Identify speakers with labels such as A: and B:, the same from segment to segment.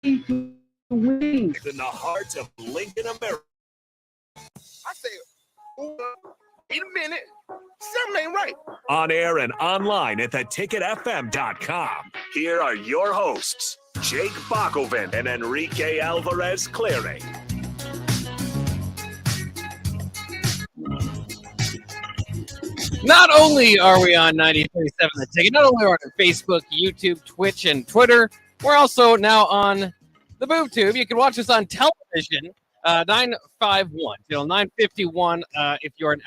A: in the heart of Lincoln, America.
B: I say, wait a minute. Something ain't right.
A: On air and online at theticketfm.com. Here are your hosts, Jake Bakoven and Enrique Alvarez Cleary.
C: Not only are we on 93.7 The Ticket, not only are we on Facebook, YouTube, Twitch, and Twitter, we're also now on the BoobTube. You can watch us on television, 951, channel 951, if you're an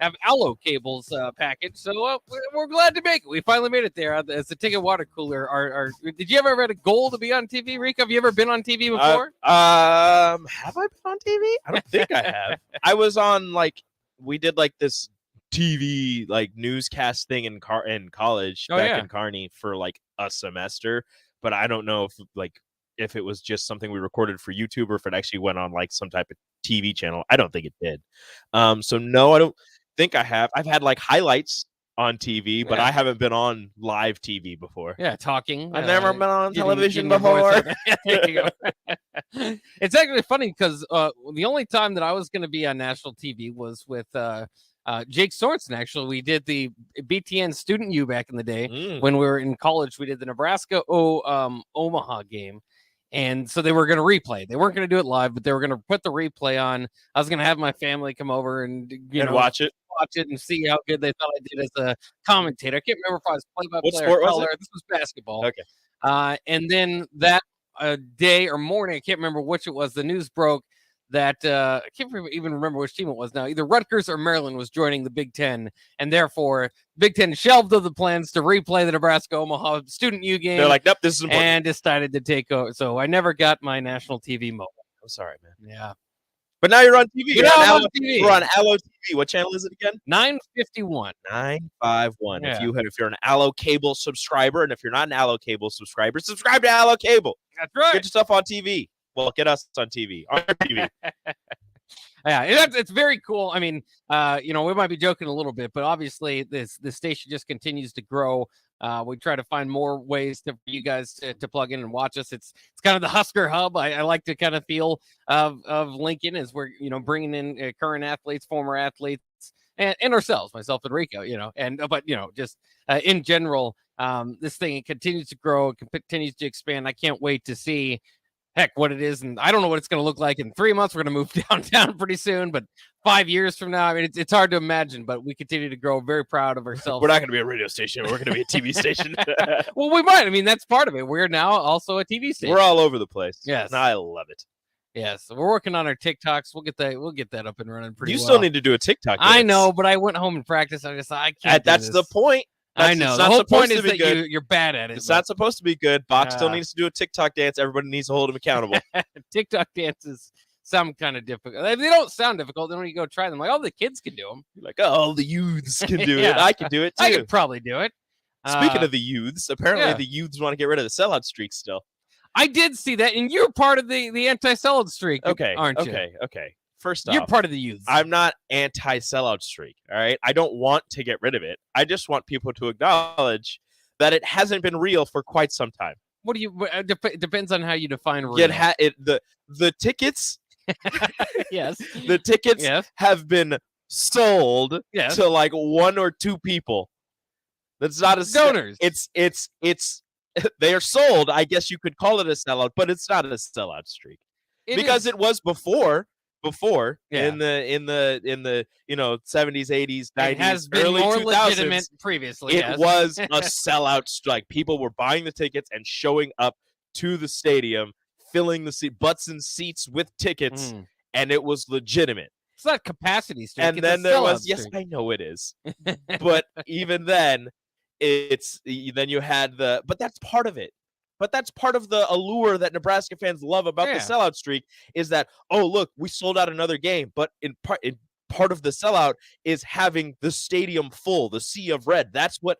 C: have Allo Cables package. So we're glad to make it. We finally made it there. It's the Ticket water cooler. Did you ever had a goal to be on TV, Rico? Have you ever been on TV before?
D: Have I been on TV? I don't think I have. I was on, we did this TV newscast thing in college back in Kearney for a semester, but I don't know if it was just something we recorded for YouTube or if it actually went on some type of TV channel. I don't think it did. So no, I don't think I have. I've had highlights on TV, but I haven't been on live TV before.
C: Yeah, talking.
D: I've never been on television before.
C: There you go. It's actually funny because the only time that I was going to be on national TV was with Jake Sorensen. Actually, we did the BTN Student U back in the day when we were in college. We did the Nebraska Omaha game. And so they were going to replay. They weren't going to do it live, but they were going to put the replay on. I was going to have my family come over and
D: watch it
C: and see how good they thought I did as a commentator. I can't remember if I was play-by-play
D: what sport
C: or
D: was
C: color.
D: it?
C: This was basketball.
D: Okay.
C: And then that day or morning, I can't remember which it was, the news broke that I can't even remember which team it was now. Either Rutgers or Maryland was joining the Big Ten, and therefore Big Ten shelved of the plans to replay the Nebraska-Omaha Student U game.
D: They're like, nope, this is important.
C: And decided to take over. So I never got my national TV moment.
D: I'm sorry, man.
C: Yeah.
D: But now you're on TV.
C: You're on TV.
D: We're on Allo TV. What channel is it again?
C: 951.
D: 951.
C: Yeah.
D: If you're an Allo Cable subscriber, and if you're not an Allo Cable subscriber, subscribe to Allo Cable.
C: That's right.
D: Get yourself on TV. Well, get us on TV. On TV.
C: Yeah, it's very cool. I mean, we might be joking a little bit, but obviously this station just continues to grow. We try to find more ways for you guys to plug in and watch us. It's kind of the Husker hub. I like to kind of feel of Lincoln as we're bringing in current athletes, former athletes, and ourselves, myself and Rico. Just in general, this thing continues to grow, continues to expand. I can't wait to see. Heck, what it is, and I don't know what it's going to look like in 3 months. We're going to move downtown pretty soon, but 5 years from now, I mean, it's hard to imagine, but we continue to grow. Very proud of ourselves.
D: We're not going to be a radio station. We're going to be a TV station.
C: Well, we might. I mean, that's part of it. We're now also a TV station.
D: We're all over the place.
C: Yes,
D: and I love it.
C: Yes, we're working on our TikToks. We'll get that up and running pretty well.
D: You still need to do a TikTok dance.
C: I know, but I went home and practiced. I can't.
D: That's the point.
C: I know. The whole point is that you're bad at it.
D: It's not supposed to be good. Bach still needs to do a TikTok dance. Everybody needs to hold him accountable.
C: TikTok dances sound kind of difficult. They don't sound difficult. Then when you go try them, the kids can do them.
D: You're like, oh, the youths can do it. I can do it too.
C: I could probably do it.
D: Speaking of the youths, apparently the youths want to get rid of the sellout streak still.
C: I did see that, and you're part of the anti-sellout streak, aren't you?
D: Okay. First off,
C: you're part of the youth.
D: I'm not anti-sellout streak, all right? I don't want to get rid of it. I just want people to acknowledge that it hasn't been real for quite some time.
C: What do you? Depends on how you define real.
D: The tickets.
C: Yes.
D: The tickets have been sold to one or two people. That's not a
C: donors.
D: It's they are sold. I guess you could call it a sellout, but it's not a sellout streak because it was before in the 70s, 80s, 90s,
C: it has been
D: early
C: more
D: 2000s,
C: legitimate previously.
D: It was a sellout strike. People were buying the tickets and showing up to the stadium, filling the butts and seats with tickets, and it was legitimate.
C: It's not capacity streak.
D: And then there was I know it is, but even then, then you had but that's part of it. But that's part of the allure that Nebraska fans love about the sellout streak is that, oh, look, we sold out another game. But in part of the sellout is having the stadium full, the sea of red. That's what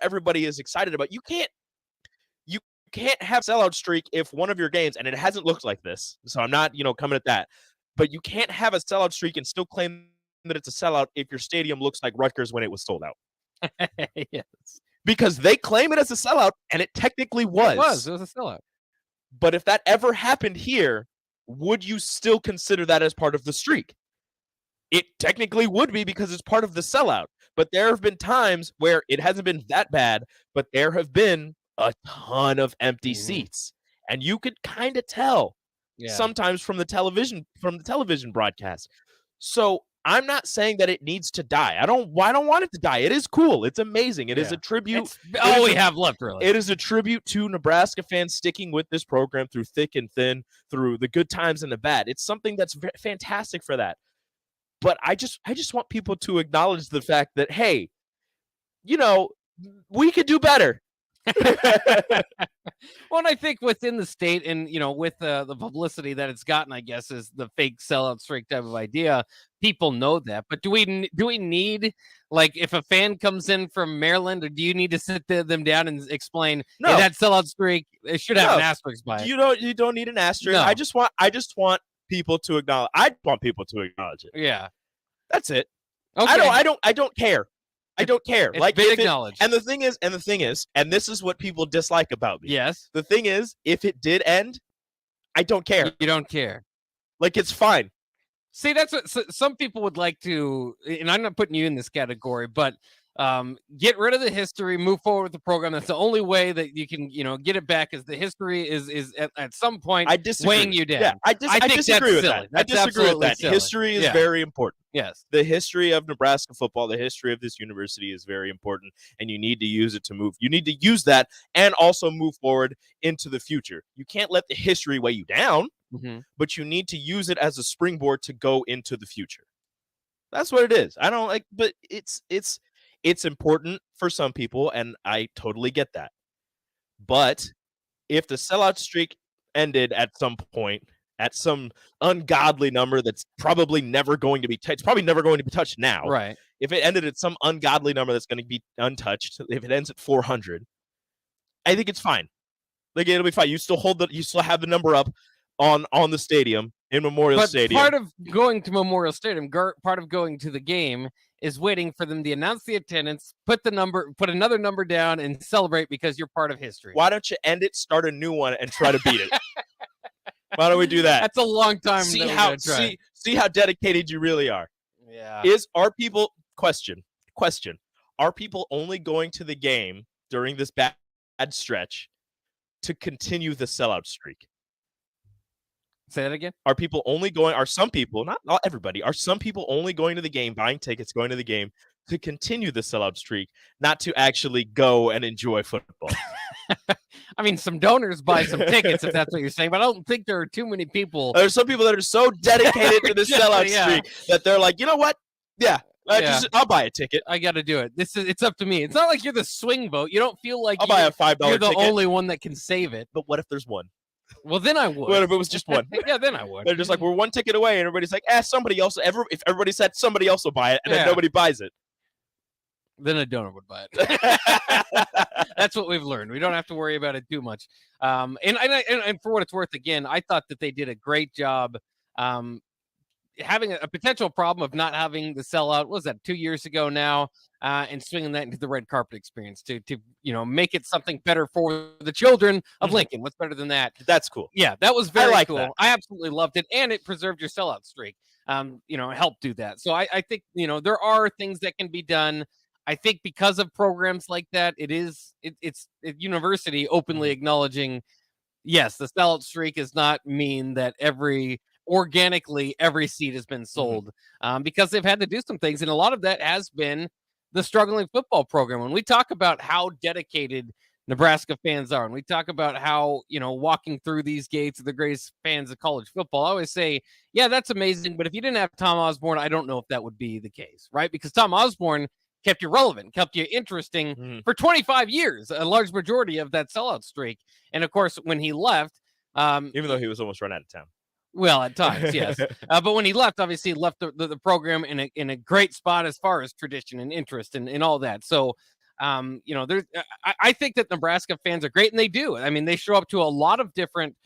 D: everybody is excited about. You can't have sellout streak if one of your games, and it hasn't looked like this, so I'm not coming at that, but you can't have a sellout streak and still claim that it's a sellout if your stadium looks like Rutgers when it was sold out.
C: Yes.
D: Because they claim it as a sellout, and it technically was.
C: It was a sellout.
D: But if that ever happened here, would you still consider that as part of the streak? It technically would be because it's part of the sellout. But there have been times where it hasn't been that bad, but there have been a ton of empty seats. And you could kind of tell sometimes from the television broadcast. So I'm not saying that it needs to die. I don't want it to die. It is cool. It's amazing. It is a tribute.
C: It's all we have left, really.
D: It is a tribute to Nebraska fans sticking with this program through thick and thin, through the good times and the bad. It's something that's fantastic for that. But I just want people to acknowledge the fact that, hey, we could do better.
C: Well, and I think within the state and, with the publicity that it's gotten, I guess, is the fake sellout streak type of idea. People know that. But do we need, like, if a fan comes in from Maryland, or do you need to sit them down and explain, hey, that sellout streak, it should have an asterisk by it?
D: You don't need an asterisk. No. I just want people to acknowledge. I want people to acknowledge it.
C: Yeah.
D: That's it.
C: Okay.
D: I don't care. I don't care.
C: It's been acknowledged.
D: And the thing is, and this is what people dislike about me.
C: Yes.
D: The thing is, if it did end, I don't care.
C: You don't care.
D: Like, it's fine.
C: See, that's what some people would like to, and I'm not putting you in this category, but get rid of the history, move forward with the program. That's the only way that you can, get it back, is the history is at some point weighing you down.
D: Yeah, I disagree with that. I disagree with that.
C: Silly.
D: History is very important.
C: Yes.
D: The history of Nebraska football, the history of this university is very important, and you need to use it to move. You need to use that and also move forward into the future. You can't let the history weigh you down, but you need to use it as a springboard to go into the future. That's what it is. I don't like, but it's important for some people, and I totally get that. But if the sellout streak ended at some point, at some ungodly number that's probably never going to be touched, probably never going to be touched now.
C: Right.
D: If it ended at some ungodly number that's going to be untouched, if it ends at 400, I think it's fine. Like, it'll be fine. You still have the number up on the stadium in Memorial Stadium.
C: Part of going to Memorial Stadium, part of going to the game is waiting for them to announce the attendance, put another number down, and celebrate because you're part of history.
D: Why don't you end it, start a new one, and try to beat it? Why don't we do that?
C: That's a long time.
D: See how dedicated you really are.
C: Yeah.
D: Are people question? Are people only going to the game during this bad stretch to continue the sellout streak?
C: Say that again.
D: Are some people, not everybody, are some people only going to the game, buying tickets, going to the game to continue the sellout streak, not to actually go and enjoy football?
C: I mean, some donors buy some tickets, if that's what you're saying, but I don't think there are too many people.
D: There's some people that are so dedicated to the sellout streak that they're like, you know what? Yeah. I'll buy a ticket.
C: I got to do it. It's up to me. It's not like you're the swing vote. You don't feel like
D: I'll buy a $5
C: you're the
D: ticket.
C: only one that can save it.
D: But what if there's one?
C: Well, then I would.
D: What if it was just one?
C: Yeah, then I would.
D: They're just like, we're one ticket away, and everybody's like, somebody else. If everybody said somebody else will buy it, and then nobody buys it,
C: then a donor would buy it. That's what we've learned. We don't have to worry about it too much. And for what it's worth, again, I thought that they did a great job. Having a potential problem of not having the sellout, what was that, 2 years ago now, and swinging that into the red carpet experience to make it something better for the children of Lincoln. What's better than that?
D: That's cool.
C: Yeah, that was very cool.
D: That.
C: I absolutely loved it, and it preserved your sellout streak. Helped do that. So I think there are things that can be done. I think because of programs like that, it's university openly acknowledging, yes, the sellout streak does not mean that organically every seat has been sold, because they've had to do some things. And a lot of that has been the struggling football program. When we talk about how dedicated Nebraska fans are, and we talk about how, walking through these gates are the greatest fans of college football, I always say, yeah, that's amazing. But if you didn't have Tom Osborne, I don't know if that would be the case, right? Because Tom Osborne kept you relevant, kept you interesting for 25 years, a large majority of that sellout streak. And of course, when he left,
D: even though he was almost run out of town.
C: Well, at times, yes. But when he left, obviously, he left the program in a great spot as far as tradition and interest and all that. So, there's I think that Nebraska fans are great, and they do. I mean, they show up to a lot of different,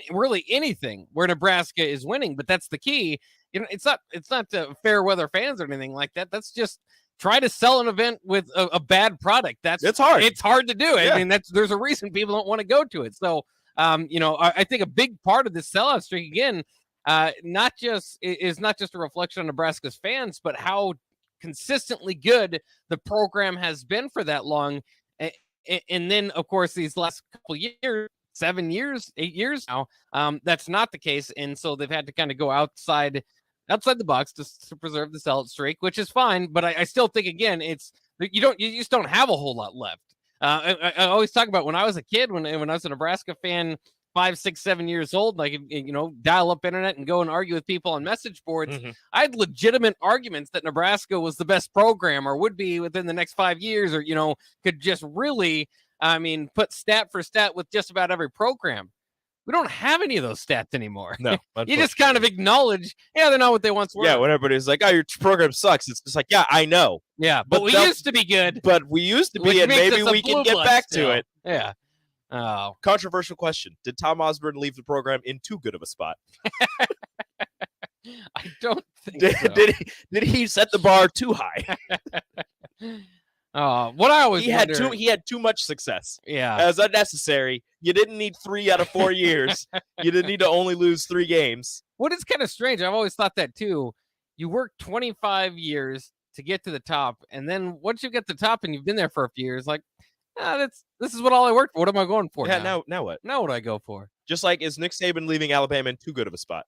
C: really anything where Nebraska is winning. But that's the key. It's not fair weather fans or anything like that. That's just try to sell an event with a bad product. It's hard. It's hard to do.
D: Yeah.
C: I mean, there's a reason people don't want to go to it. So. I think a big part of this sellout streak again, not just a reflection on Nebraska's fans, but how consistently good the program has been for that long. And then, of course, these last couple years, 7 years, 8 years now, that's not the case. And so they've had to kind of go outside the box to preserve the sellout streak, which is fine. But I still think, again, you just don't have a whole lot left. I always talk about when I was a kid, when I was a Nebraska fan, 5, 6, 7 years old, and I could, dial up internet and go and argue with people on message boards.
D: Mm-hmm.
C: I had legitimate arguments that Nebraska was the best program or would be within the next 5 years, or, could just really, put stat for stat with just about every program. We don't have any of those stats anymore.
D: No,
C: you just kind of acknowledge, they're not what they once were.
D: Yeah, when everybody's like, "Oh, your program sucks," it's just like, "Yeah, I know."
C: Yeah, but we used to be good.
D: But we used to be, and maybe we can get back to it.
C: Yeah. Oh,
D: controversial question: did Tom Osborne leave the program in too good of a spot?
C: I don't think so.
D: Did he set the bar too high?
C: What I always
D: he had too much success.
C: Yeah,
D: as unnecessary. You didn't need 3 out of 4 years. You didn't need to only lose 3 games.
C: What is kind of strange, I've always thought that too. You work 25 years to get to the top, and then once you get to the top and you've been there for a few years, like, this is what all I worked for. What am I going for?
D: Yeah,
C: now
D: what?
C: Now what do I go for?
D: Just like, is Nick Saban leaving Alabama in too good of a spot?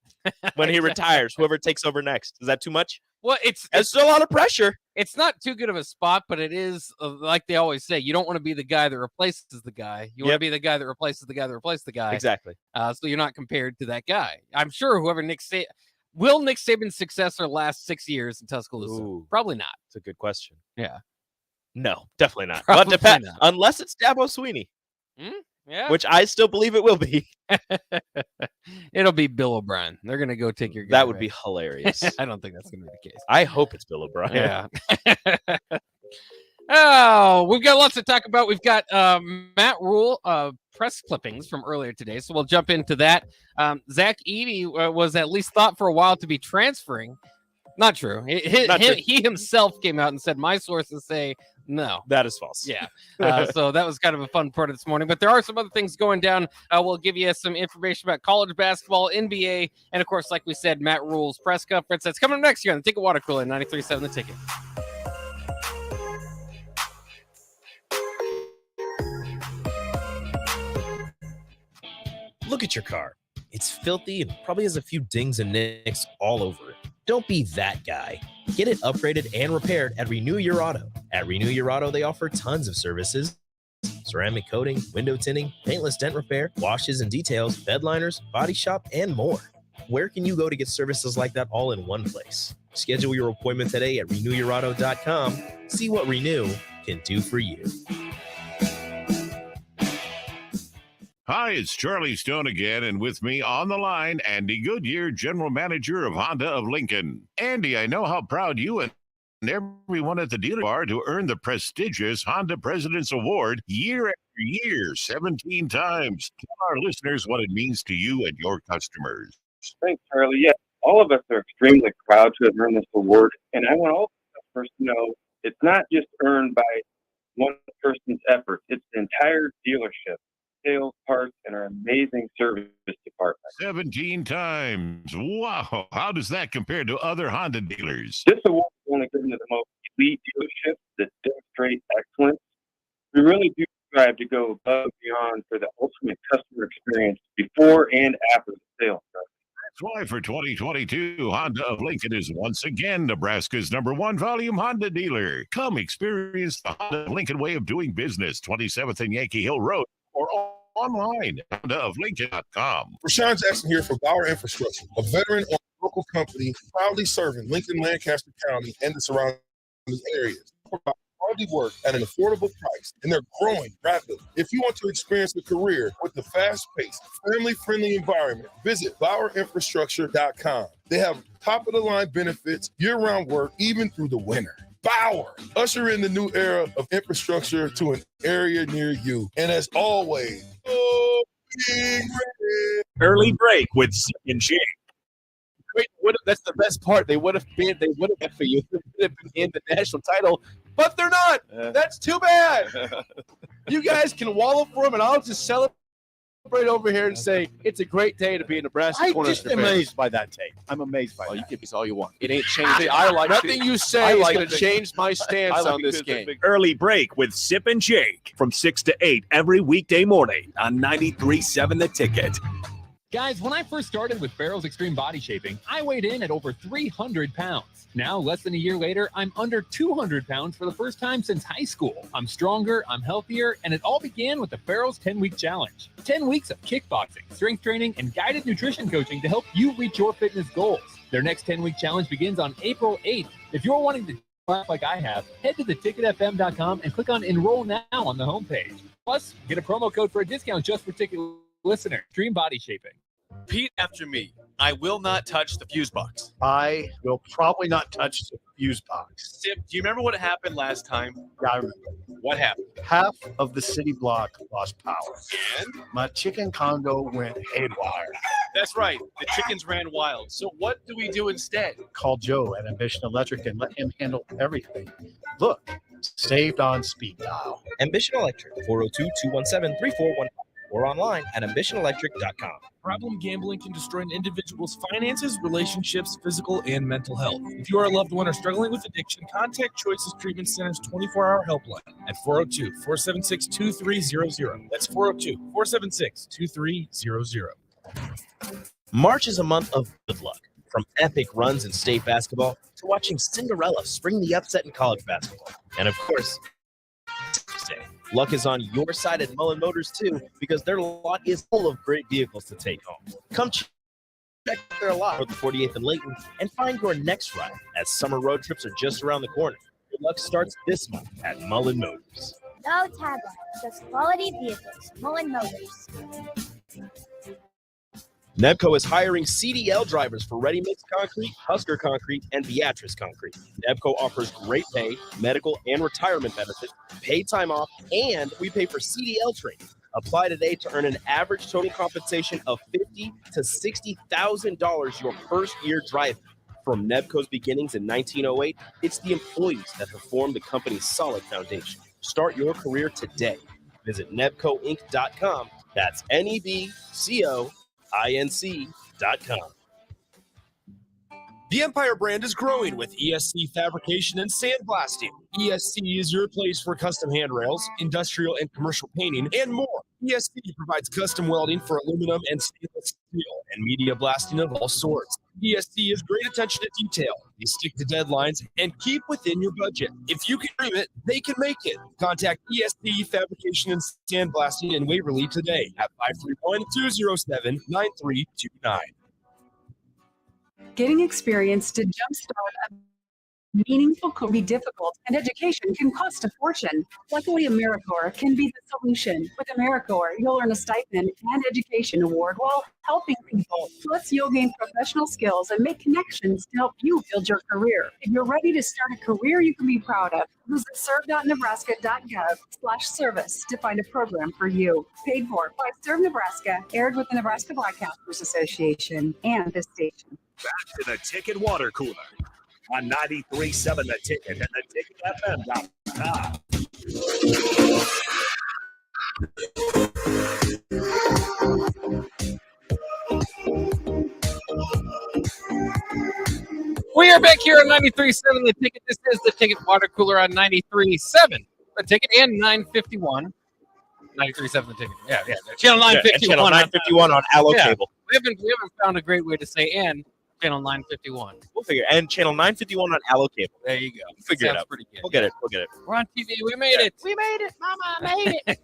D: When he retires, whoever takes over next, is that too much?
C: Well, it's
D: still a lot of pressure.
C: It's not too good of a spot, but it is, like they always say, you don't want to be the guy that replaces the guy. You want to be the guy that replaces the guy that replaces the guy.
D: Exactly.
C: So you're not compared to that guy. I'm sure whoever will Nick Saban's successor last 6 years in Tuscaloosa?
D: Ooh,
C: probably not.
D: It's a good question.
C: Yeah.
D: No, definitely not.
C: Probably
D: but
C: not.
D: Unless it's Dabo Sweeney.
C: Yeah.
D: Which I still believe it will be.
C: It'll be Bill O'Brien. They're going to go take your guy.
D: That would be hilarious.
C: I don't think that's going to be the case.
D: I hope it's Bill O'Brien.
C: Yeah. Oh, we've got lots to talk about. We've got Matt Rule press clippings from earlier today, so we'll jump into that. Zach Edey was at least thought for a while to be transferring. Not true. He himself came out and said, my sources say no.
D: That is false.
C: Yeah. So that was kind of a fun part of this morning. But there are some other things going down. We'll give you some information about college basketball, NBA, and, of course, like we said, Matt Rule's press conference. That's coming up next year on the Ticket Water Cooler, 93.7 The Ticket.
E: Look at your car. It's filthy and probably has a few dings and nicks all over it. Don't be that guy. Get it upgraded and repaired at Renew Your Auto. At Renew Your Auto, they offer tons of services: ceramic coating, window tinting, paintless dent repair, washes and details, bed liners, body shop, and more. Where can you go to get services like that all in one place? Schedule your appointment today at renewyourauto.com. See what Renew can do for you.
F: Hi, it's Charlie Stone again, and with me on the line, Andy Goodyear, General Manager of Honda of Lincoln. Andy, I know how proud you and everyone at the dealer are to earn the prestigious Honda President's Award year after year, 17 times. Tell our listeners what it means to you and your customers.
G: Thanks, Charlie. Yeah, all of us are extremely proud to have earned this award, and I want all customers to know it's not just earned by one person's effort. It's the entire dealership, sales, parts, and our amazing service department.
F: 17 times. Wow. How does that compare to other Honda dealers?
G: This award is only given to the most elite dealerships that demonstrate excellence. We really do strive to go above and beyond for the ultimate customer experience before and after the sale.
F: That's why for 2022, Honda of Lincoln is once again Nebraska's #1 volume Honda dealer. Come experience the Honda of Lincoln way of doing business, 27th and Yankee Hill Road, or online, HondaofLincoln.com.
B: Rashawn Jackson here for Bauer Infrastructure, a veteran-owned local company proudly serving Lincoln, Lancaster County, and the surrounding areas. Provide quality work at an affordable price, and they're growing rapidly. If you want to experience a career with the fast-paced, family-friendly environment, visit BauerInfrastructure.com. They have top-of-the-line benefits, year-round work, even through the winter. Bauer, usher in the new era of infrastructure to an area near you. And as always,
A: Early break with Zeke and Jake.
D: That's the best part. They would have been for you in the national title, but they're not. That's too bad. You guys can wallow for them, and I'll just celebrate
H: right over here and say it's a great day to be a Nebraska
I: I'm
H: Cornhusker
I: just
H: fan.
I: amazed by that take. I'm amazed by
H: Well, you
I: that.
H: can be all you want. It ain't changing. Nothing you say is going to change my stance on this game.
A: Early break with Sip and Jake from 6 to 8 every weekday morning on 93.7 The Ticket.
J: Guys, when I first started with Barrel's Extreme Body Shaping, I weighed in at over 300 pounds. Now, less than a year later, I'm under 200 pounds for the first time since high school. I'm stronger, I'm healthier, and it all began with the Barrel's 10-week challenge. 10 weeks of kickboxing, strength training, and guided nutrition coaching to help you reach your fitness goals. Their next 10-week challenge begins on April 8th. If you're wanting to like I have, head to theticketfm.com and click on Enroll Now on the homepage. Plus, get a promo code for a discount just for ticket listeners. Extreme Body Shaping.
K: Repeat after me. I will not touch the fuse box.
I: I will probably not touch the fuse box.
K: Sip, do you remember what happened last time?
I: Yeah, I remember.
K: What happened?
I: Half of the city block lost power.
K: And?
I: My chicken Congo went haywire.
K: That's right. The chickens ran wild. So what do we do instead?
I: Call Joe at Ambition Electric and let him handle everything. Look, saved on speed dial.
E: Ambition Electric, 402-217-3415, or online at ambitionelectric.com.
L: Problem gambling can destroy an individual's finances, relationships, physical, and mental health. If you or a loved one are struggling with addiction, contact Choices Treatment Center's 24-hour helpline at 402-476-2300. That's 402-476-2300.
E: March is a month of good luck. From epic runs in state basketball to watching Cinderella spring the upset in college basketball. And of course, luck is on your side at Mullen Motors too, because their lot is full of great vehicles to take home. Come check their lot for the 48th and Layton and find your next ride, as summer road trips are just around the corner. Good luck starts this month at Mullen Motors.
M: No tagline, just quality vehicles. Mullen Motors.
E: Nebco is hiring CDL drivers for Ready Mix Concrete, Husker Concrete, and Beatrice Concrete. Nebco offers great pay, medical, and retirement benefits, paid time off, and we pay for CDL training. Apply today to earn an average total compensation of $50,000 to $60,000 your first year driving. From Nebco's beginnings in 1908, it's the employees that have formed the company's solid foundation. Start your career today. Visit nebcoinc.com. That's NEBCO. inc.com.
L: The Empire brand is growing with ESC fabrication and sandblasting. ESC is your place for custom handrails, industrial and commercial painting, and more. ESC provides custom welding for aluminum and stainless steel and media blasting of all sorts. ESC is great attention to detail. They stick to deadlines and keep within your budget. If you can dream it, they can make it. Contact ESC Fabrication and Sandblasting in Waverly today at 531-207-9329.
N: Getting experience to jumpstart a meaningful can be difficult, and education can cost a fortune. Luckily, AmeriCorps can be the solution. With AmeriCorps, you'll earn a stipend and education award while helping people. Plus, you'll gain professional skills and make connections to help you build your career. If you're ready to start a career you can be proud of, visit serve.nebraska.gov/service to find a program for you. Paid for by Serve Nebraska, aired with the Nebraska Broadcasters Association and this station.
A: Back to the Ticket Water Cooler on 93.7 The Ticket and theticketfm.com.
C: We are back here on 93.7 The Ticket. This is the Ticket Water Cooler on 93.7 The Ticket and 951. 93.7 The Ticket. Yeah. Channel 951.
D: Channel 951 on Allo Cable.
C: We haven't found a great way to say and Channel 951.
D: We'll figure it. And Channel 951 on Allo Cable.
C: There you go.
D: We'll figure it
C: Sounds
D: out.
C: pretty good.
D: We'll get it.
C: We're on TV. We made it.
D: We made it. Mama made it.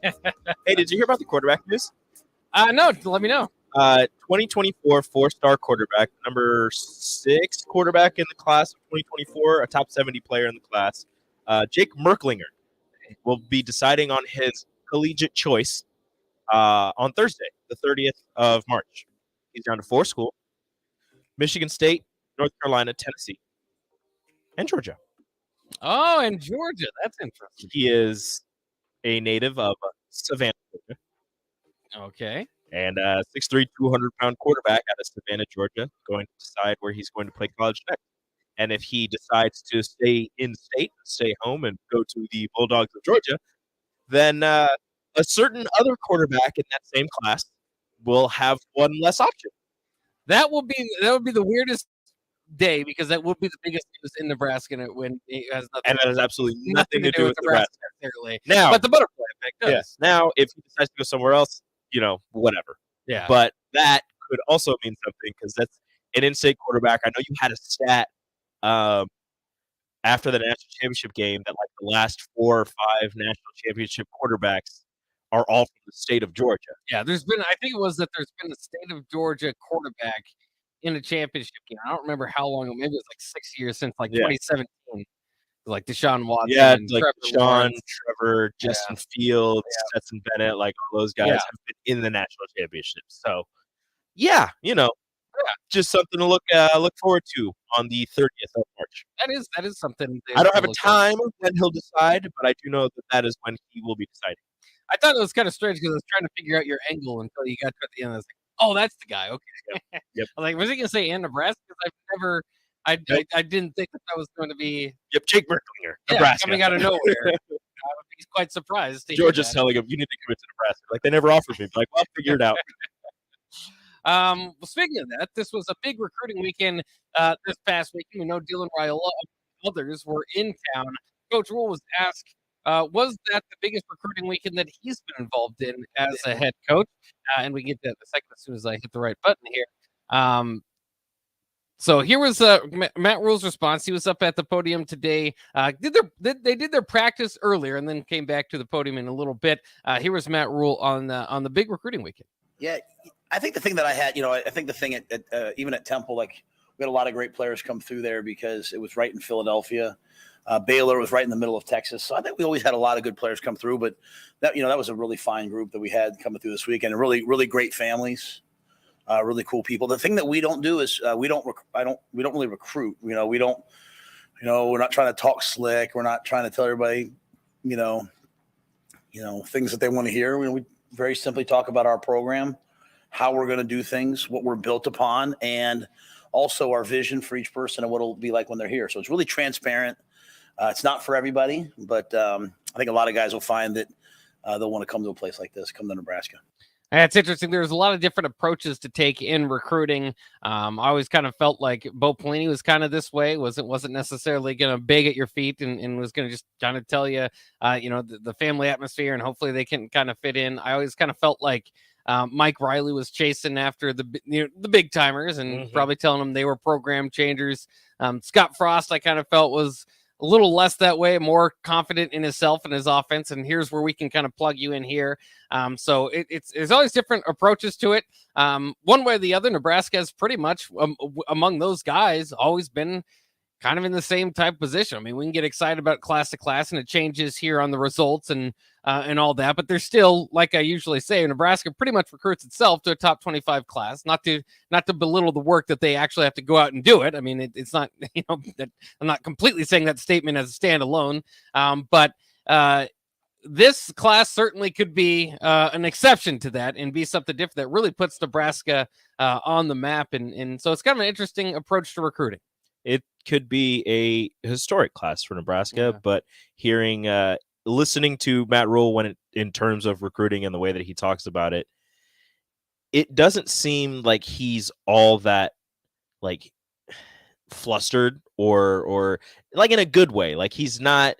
D: Hey, did you hear about the quarterback news?
C: No. Let me know.
D: 2024 four-star quarterback, number 6 quarterback in the class of 2024, a top 70 player in the class. Jake Merklinger will be deciding on his collegiate choice on Thursday, the 30th of March. He's down to 4 schools: Michigan State, North Carolina, Tennessee, and Georgia.
C: Oh, and Georgia. That's interesting.
D: He is a native of Savannah, Georgia.
C: Okay.
D: And 6'3", 200-pound quarterback out of Savannah, Georgia, going to decide where he's going to play college next. And if he decides to stay in-state, stay home, and go to the Bulldogs of Georgia, then a certain other quarterback in that same class will have one less option.
C: That would be the weirdest day because that would be the biggest news in Nebraska when it has nothing.
D: And that has absolutely nothing to do with Nebraska.
C: Necessarily.
D: Now,
C: but the butterfly effect does.
D: Yes. Now, if he decides to go somewhere else, whatever.
C: Yeah.
D: But that could also mean something because that's an in-state quarterback. I know you had a stat after the national championship game that like the last 4 or 5 national championship quarterbacks are all from the state of Georgia.
C: Yeah, there's been there's been a state of Georgia quarterback in a championship game. I don't remember how long, maybe it was like 6 years since 2017. Like Deshaun Watson.
D: Yeah,
C: and
D: like
C: Trevor
D: Deshaun,
C: Lawrence.
D: Justin Justin Fields, Stetson Bennett, like all those guys
C: Yeah.
D: have been in the national championship. So, yeah, just something to look forward to on the 30th of March.
C: That is something.
D: I don't have a time when he'll decide, but I do know that is when he will be deciding.
C: I thought it was kind of strange because I was trying to figure out your angle until you got to the end. I was like, oh, that's the guy. Okay.
D: Yep.
C: I was like, was he going to say in Nebraska? Because I didn't think that was going to be.
D: Yep, Jake Merklinger, Nebraska.
C: Coming out of nowhere. I would be quite surprised.
D: Georgia's telling him, you need to commit to Nebraska. Like, they never offered me. Like, well, I'll figure it out.
C: Well, speaking of that, this was a big recruiting weekend this past weekend. We know Dylan Raiola and others were in town. Coach Rule was asked, was that the biggest recruiting weekend that he's been involved in as a head coach? And we can get to that in a second as soon as I hit the right button here. So here was Matt Rule's response. He was up at the podium today. They did their practice earlier and then came back to the podium in a little bit. Here was Matt Rule on the big recruiting weekend.
O: Yeah, I think the thing that I had, I think the thing at even at Temple, like we had a lot of great players come through there because it was right in Philadelphia. Baylor was right in the middle of Texas. So I think we always had a lot of good players come through, but that was a really fine group that we had coming through this weekend, and really, really great families, really cool people. The thing that we don't do is we don't really recruit. We're not trying to talk slick. We're not trying to tell everybody, things that they want to hear. We very simply talk about our program, how we're going to do things, what we're built upon, and also our vision for each person and what it'll be like when they're here. So it's really transparent. It's not for everybody, but I think a lot of guys will find that they'll want to come to a place like this, come to Nebraska.
C: It's interesting. There's a lot of different approaches to take in recruiting. I always kind of felt like Bo Pelini was kind of this way. Wasn't necessarily going to beg at your feet and was going to just kind of tell you, the family atmosphere, and hopefully they can kind of fit in. I always kind of felt like Mike Riley was chasing after the big timers and probably telling them they were program changers. Scott Frost, I kind of felt was a little less that way, more confident in himself and his offense. And here's where we can kind of plug you in here. So there's always different approaches to it. One way or the other, Nebraska has pretty much among those guys always been kind of in the same type position. I mean, we can get excited about class to class and it changes here on the results and all that, but there's still, like I usually say, Nebraska pretty much recruits itself to a top 25 class, not to belittle the work that they actually have to go out and do it. I mean, it's not, that I'm not completely saying that statement as a standalone, but this class certainly could be an exception to that and be something different that really puts Nebraska on the map. And so it's kind of an interesting approach to recruiting.
D: It could be a historic class for Nebraska, but listening to Matt Rule in terms of recruiting and the way that he talks about it, it doesn't seem like he's all that like flustered or like in a good way. Like he's not,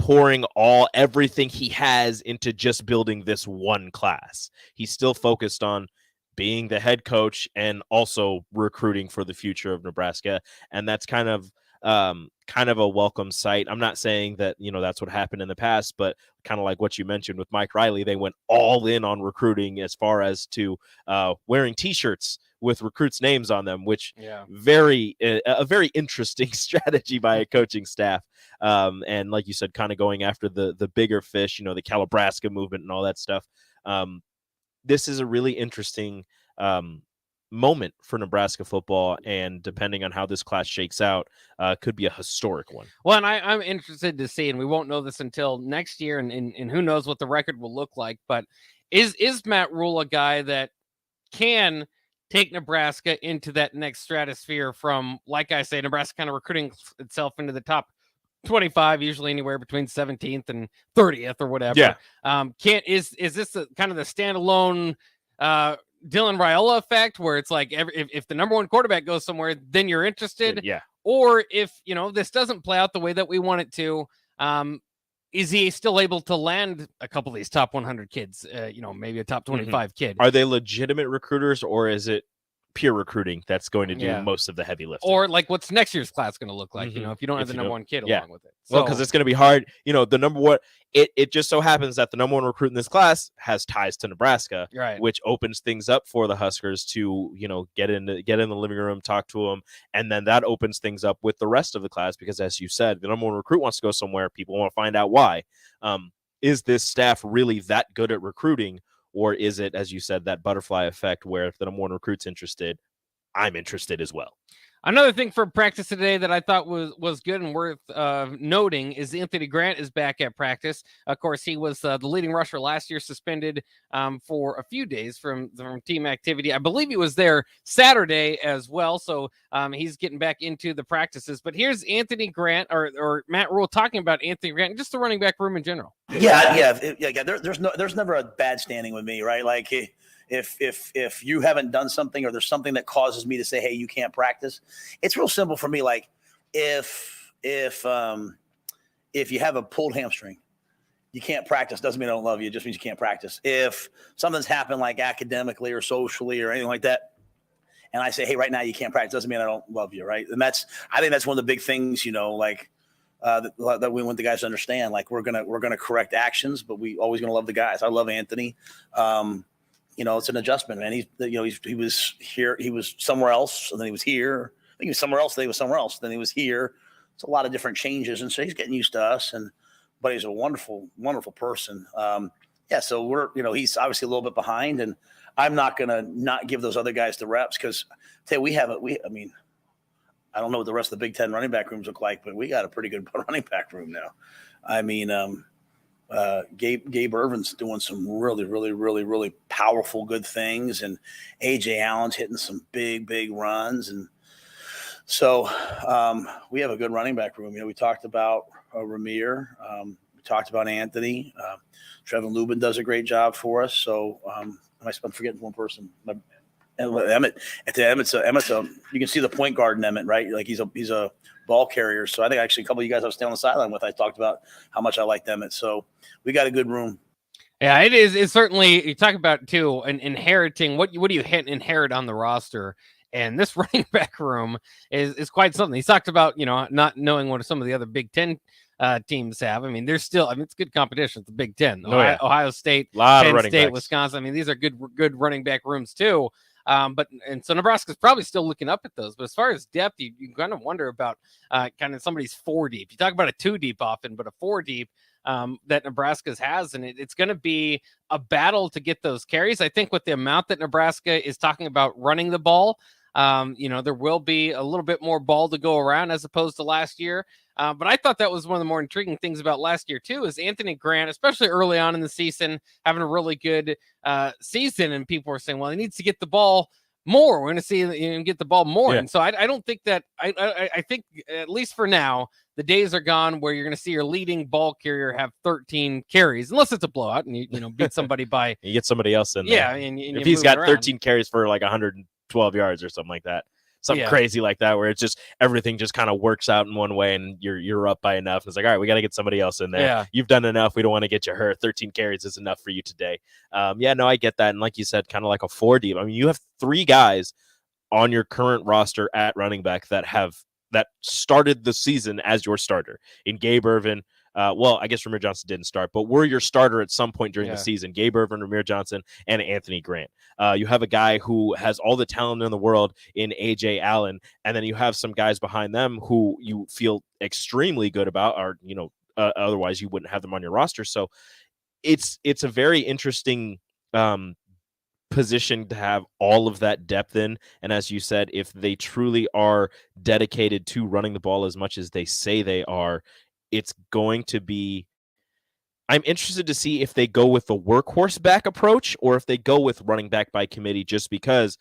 D: pouring everything he has into just building this one class. He's still focused on being the head coach and also recruiting for the future of Nebraska. And that's kind of a welcome sight. I'm not saying that, that's what happened in the past, but kind of like what you mentioned with Mike Riley, they went all in on recruiting as far as to wearing t-shirts with recruits' names on them, which a very interesting strategy by a coaching staff. And like you said, kind of going after the bigger fish, the Calabrasca movement and all that stuff. This is a really interesting moment for Nebraska football, and depending on how this class shakes out, could be a historic one.
C: Well, and I'm interested to see, and we won't know this until next year, and who knows what the record will look like, but is Matt Rule a guy that can take Nebraska into that next stratosphere from, like I say, Nebraska kind of recruiting itself into the top 25, usually anywhere between 17th and 30th or whatever.
D: Yeah.
C: Is this kind of the standalone Dylan Raiola effect, where it's like if the number one quarterback goes somewhere, then you're interested.
D: Yeah.
C: Or if, this doesn't play out the way that we want it to, is he still able to land a couple of these top 100 kids, maybe a top 25 kid?
D: Are they legitimate recruiters, or is it pure recruiting that's going to do most of the heavy lifting?
C: Or like, what's next year's class going to look like, if you don't have the number one kid along with it?
D: Well, because it's going to be hard. The number one, it just so happens that the number one recruit in this class has ties to Nebraska,
C: right,
D: which opens things up for the Huskers to, get in the living room, talk to them. And then that opens things up with the rest of the class, because as you said, the number one recruit wants to go somewhere. People want to find out why. Is this staff really that good at recruiting? Or is it, as you said, that butterfly effect where if the number one recruit's interested, I'm interested as well?
C: Another thing for practice today that I thought was good and worth noting is Anthony Grant is back at practice. Of course, he was the leading rusher last year, suspended for a few days from team activity. I believe he was there Saturday as well, so he's getting back into the practices. But here's Anthony Grant, or Matt Rule, talking about Anthony Grant and just the running back room in general.
O: Yeah. There's never a bad standing with me, right? Like, if you haven't done something, or there's something that causes me to say, hey, you can't practice, it's real simple for me. Like, if you have a pulled hamstring, you can't practice, doesn't mean I don't love you. It just means you can't practice. If something's happened, like academically or socially or anything like that, and I say, hey, right now you can't practice, doesn't mean I don't love you, right? And I think that's one of the big things, that we want the guys to understand. Like, we're gonna correct actions, but we always gonna love the guys. I love Anthony. It's an adjustment, man. He was here, he was somewhere else, and then he was here. I think he was somewhere else, then he was somewhere else, then he was here. It's a lot of different changes, and so he's getting used to us. But he's a wonderful, wonderful person. So we're, he's obviously a little bit behind, and I'm not gonna not give those other guys the reps, because I don't know what the rest of the Big Ten running back rooms look like, but we got a pretty good running back room now. Gabe Irvin's doing some really, really, really, really powerful, good things, and AJ Allen's hitting some big, big runs, and so we have a good running back room. We talked about Ramir, we talked about Anthony, Trevin Lubin does a great job for us. So I'm forgetting one person. Emmett. Emmett's you can see the point guard in Emmett, right? Like, he's a ball carrier. So I think actually a couple of you guys I was staying on the sideline with, I talked about how much I liked Emmett. So we got a good room.
C: Yeah, it is. It's certainly, you talk about too, and inheriting what do you inherit on the roster? And this running back room is quite something. He talked about, not knowing what some of the other Big Ten teams have. There's still, it's good competition. It's the Big Ten, Ohio State, Penn State, Wisconsin. these are good running back rooms too. So Nebraska's probably still looking up at those. But as far as depth, you kind of wonder about kind of somebody's 4 deep. You talk about a 2 deep often, but a 4 deep that Nebraska's has, and it's going to be a battle to get those carries. I think with the amount that Nebraska is talking about running the ball, there will be a little bit more ball to go around as opposed to last year. But I thought that was one of the more intriguing things about last year too, is Anthony Grant, especially early on in the season, having a really good season, and people were saying, well, he needs to get the ball more. We're going to see him get the ball more. Yeah. And so I don't think that I think, at least for now, the days are gone where you're going to see your leading ball carrier have 13 carries, unless it's a blowout and you beat somebody by
D: you get somebody else in there.
C: Yeah, and
D: if he's got 13 carries for like 112 yards or something like that. Something crazy like that, where it's just everything just kind of works out in one way, and you're up by enough. It's like, all right, we got to get somebody else in there.
C: Yeah.
D: You've done enough. We don't want to get you hurt. 13 carries is enough for you today. I get that. And like you said, kind of like a 4 deep. You have 3 guys on your current roster at running back that started the season as your starter in Gabe Irvin. I guess Ramir Johnson didn't start, but were your starter at some point during the season. Gabe Irvin, Ramir Johnson, and Anthony Grant. You have a guy who has all the talent in the world in AJ Allen, and then you have some guys behind them who you feel extremely good about, or otherwise you wouldn't have them on your roster. So it's a very interesting position to have all of that depth in. And as you said, if they truly are dedicated to running the ball as much as they say they are, it's going to be, I'm interested to see if they go with the workhorse back approach or if they go with running back by committee, just because,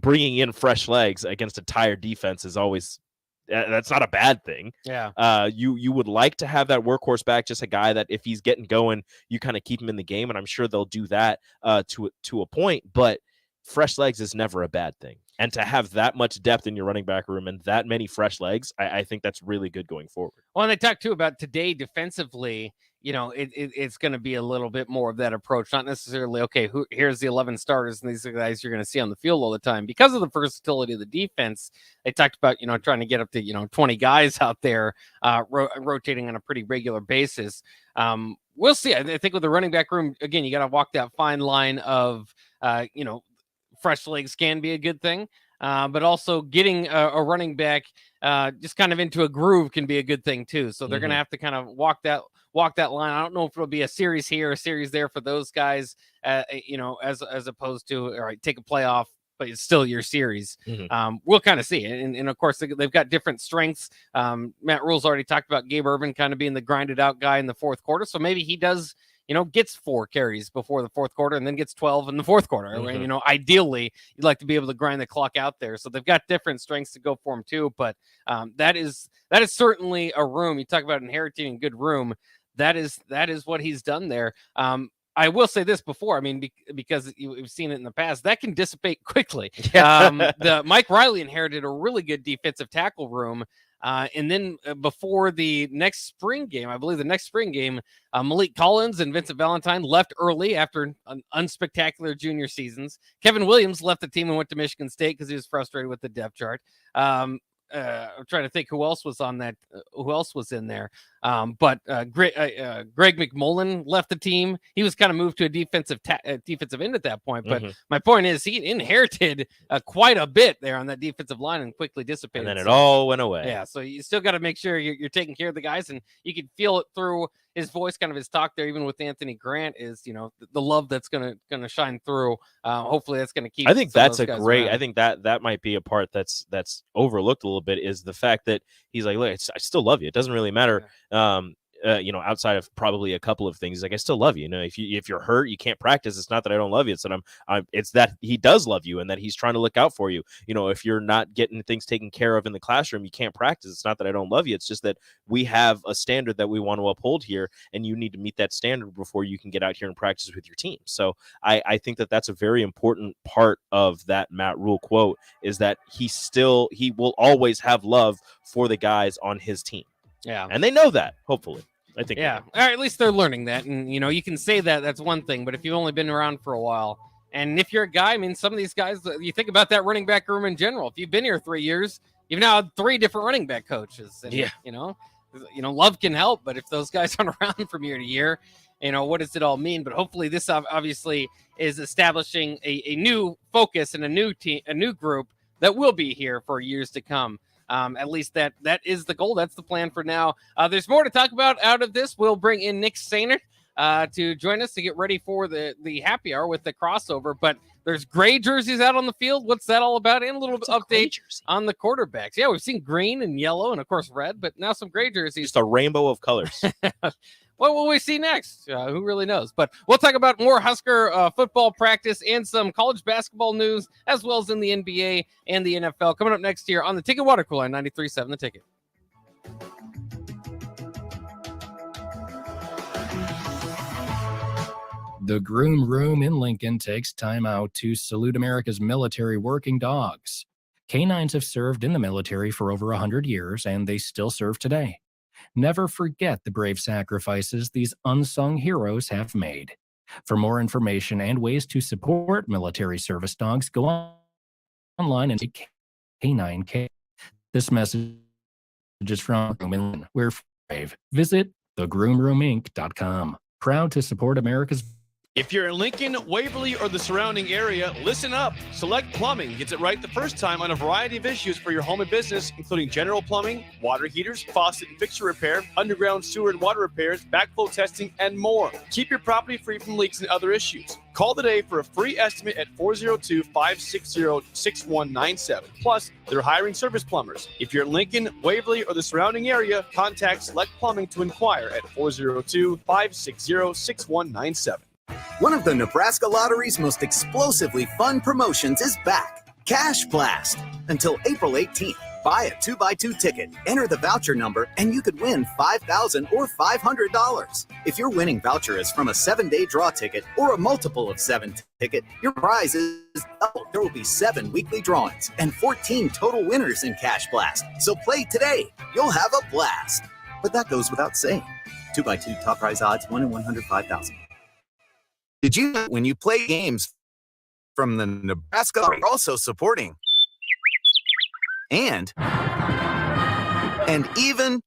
D: bringing in fresh legs against a tired defense is always, that's not a bad thing.
C: Yeah.
D: You would like to have that workhorse back, just a guy that if he's getting going, you kind of keep him in the game. And I'm sure they'll do that to a point, but fresh legs is never a bad thing. And to have that much depth in your running back room and that many fresh legs, I think that's really good going forward.
C: Well, and they talked too about today defensively. It's going to be a little bit more of that approach, not necessarily, okay, here's the 11 starters and these are the guys you're going to see on the field all the time. Because of the versatility of the defense, they talked about, trying to get up to, 20 guys out there rotating on a pretty regular basis. We'll see. I think with the running back room, again, you got to walk that fine line of, fresh legs can be a good thing, but also getting a running back just kind of into a groove can be a good thing too. So they're going to have to kind of walk that line. I don't know if it'll be a series here, a series there for those guys, as opposed to, all right, take a playoff, but it's still your series. We'll kind of see. And of course, they've got different strengths. Matt Rule's already talked about Gabe Ervin kind of being the grinded out guy in the fourth quarter. So maybe he does, gets 4 carries before the fourth quarter and then gets 12 in the fourth quarter. And, ideally, you'd like to be able to grind the clock out there. So they've got different strengths to go for him too. But that is certainly a room. You talk about inheriting a good room. That is what he's done there. I will say this before, I mean, because we've seen it in the past, that can dissipate quickly. The Mike Riley inherited a really good defensive tackle room. And then before the next spring game, I believe the next spring game, Malik Collins and Vincent Valentine left early after an unspectacular junior seasons. Kevin Williams left the team and went to Michigan State because he was frustrated with the depth chart. I'm trying to think who else was on that. Who else was in there? But Greg McMullen left the team. He was kind of moved to a defensive end at that point. But my point is, he inherited quite a bit there on that defensive line and quickly dissipated.
D: And then it all went away.
C: Yeah, so you still got to make sure you're taking care of the guys, and you can feel it through his voice, kind of his talk there, even with Anthony Grant, is the love that's gonna shine through. Hopefully, that's gonna keep.
D: I think that's a great.
C: Around.
D: I think that might be a part that's overlooked a little bit, is the fact that he's like, look, I still love you. It doesn't really matter. Outside of probably a couple of things, like I still love you. If you're hurt, you can't practice. It's not that I don't love you. It's that it's that he does love you and that he's trying to look out for you. If you're not getting things taken care of in the classroom, you can't practice. It's not that I don't love you. It's just that we have a standard that we want to uphold here, and you need to meet that standard before you can get out here and practice with your team. So I think that that's a very important part of that Matt Rule quote, is that he will always have love for the guys on his team.
C: Yeah.
D: And they know that, hopefully. I think.
C: Yeah. Or at least they're learning that. And, you can say that's one thing, but if you've only been around for a while, and if you're a guy, I mean, some of these guys, you think about that running back room in general. If you've been here 3 years, you've now had 3 different running back coaches. And, love can help, but if those guys aren't around from year to year, what does it all mean? But hopefully this obviously is establishing a new focus and a new team, a new group that will be here for years to come. At least that is the goal. That's the plan for now. There's more to talk about out of this. We'll bring in Nick Sainert to join us to get ready for the happy hour with the crossover. But there's gray jerseys out on the field. What's that all about? And a little update on the quarterbacks. Yeah, we've seen green and yellow and, of course, red, but now some gray jerseys.
D: Just a rainbow of colors.
C: What will we see next? Who really knows? But we'll talk about more Husker football practice and some college basketball news, as well as in the NBA and the NFL. Coming up next year on the Ticket Water Cooler on 93.7 The Ticket.
P: The Groom Room in Lincoln takes time out to salute America's military working dogs. Canines have served in the military for over 100 years, and they still serve today. Never forget the brave sacrifices these unsung heroes have made. For more information and ways to support military service dogs, go online and K9K. This message is from Groom. We're brave. Visit thegroomroominc.com. Proud to support America's.
K: If you're in Lincoln, Waverly, or the surrounding area, listen up. Select Plumbing gets it right the first time on a variety of issues for your home and business, including general plumbing, water heaters, faucet and fixture repair, underground sewer and water repairs, backflow testing, and more. Keep your property free from leaks and other issues. Call today for a free estimate at 402-560-6197. Plus, they're hiring service plumbers. If you're in Lincoln, Waverly, or the surrounding area, contact Select Plumbing to inquire at 402-560-6197.
Q: One of the Nebraska Lottery's most explosively fun promotions is back. Cash Blast. Until April 18th, buy a 2x2 ticket, enter the voucher number, and you could win $5,000 or $500. If your winning voucher is from a 7-day draw ticket or a multiple of 7 ticket, your prize is Oh, there will be 7 weekly drawings and 14 total winners in Cash Blast. So play today. You'll have a blast. But that goes without saying. 2x2 top prize odds, 1 in 105,000. Did you know when you play games from the Nebraska are also supporting and even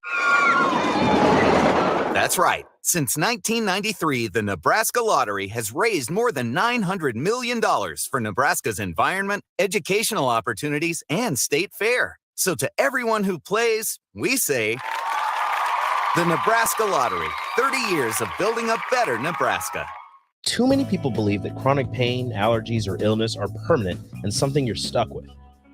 Q: that's right. Since 1993, the Nebraska Lottery has raised more than $900 million for Nebraska's environment, educational opportunities, and state fair. So to everyone who plays, we say, the Nebraska Lottery, 30 years of building a better Nebraska.
E: Too many people believe that chronic pain, allergies, or illness are permanent and something you're stuck with.